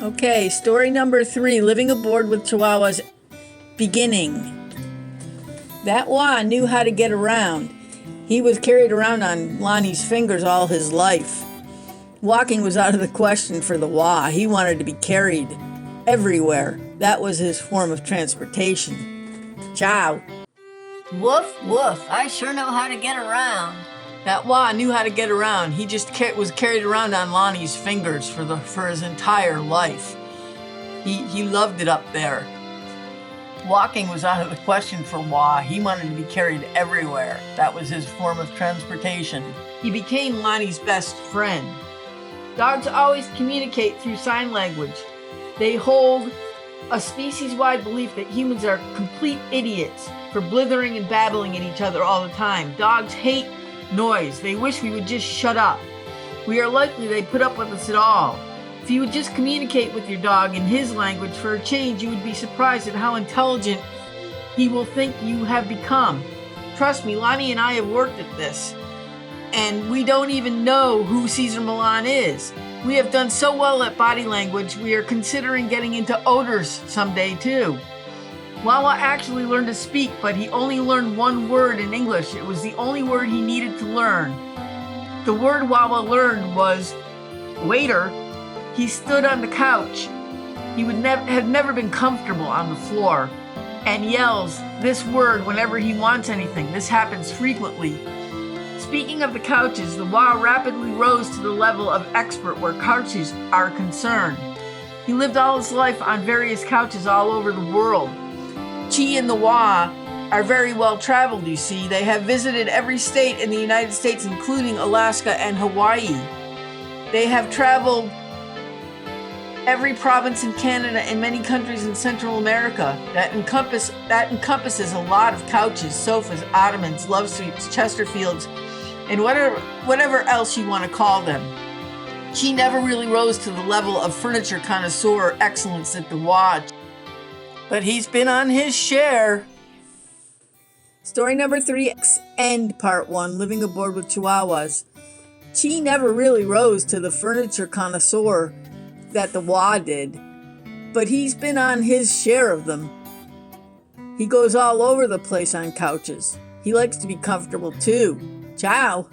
Okay, story number 3, living aboard with Chihuahuas, beginning. That WAH knew how to get around. He was carried around on Lonnie's fingers all his life. Walking was out of the question for the WAH. He wanted to be carried everywhere. That was his form of transportation. Ciao. Woof, woof. I sure know how to get around. That WAH knew how to get around. He just was carried around on Lonnie's fingers for his entire life. He loved it up there. Walking was out of the question for WAH. He wanted to be carried everywhere. That was his form of transportation. He became Lonnie's best friend. Dogs always communicate through sign language. They hold a species-wide belief that humans are complete idiots for blithering and babbling at each other all the time. Dogs hate noise. They wish we would just shut up. We are likely they put up with us at all. If you would just communicate with your dog in his language for a change, you would be surprised at how intelligent he will think you have become. Trust me, Lonnie and I have worked at this, and we don't even know who Caesar Milan is. We have done so well at body language, we are considering getting into odors someday too. Wawa actually learned to speak, but he only learned one word in English. It was the only word he needed to learn. The word Wawa learned was waiter. He stood on the couch. He had never been comfortable on the floor, and yells this word whenever he wants anything. This happens frequently. Speaking of the couches, the WAH rapidly rose to the level of expert where couches are concerned. He lived all his life on various couches all over the world. Chi and the WAH are very well traveled, you see. They have visited every state in the United States, including Alaska and Hawaii. They have traveled every province in Canada and many countries in Central America. That encompasses a lot of couches, sofas, ottomans, love suites, Chesterfields, and whatever else you want to call them. She never really rose to the level of furniture connoisseur excellence at the WAH, but he's been on his share. Story number 3, end part 1, living aboard with Chihuahuas. Chi never really rose to the furniture connoisseur that the WAH did, but he's been on his share of them. He goes all over the place on couches. He likes to be comfortable too. Ciao.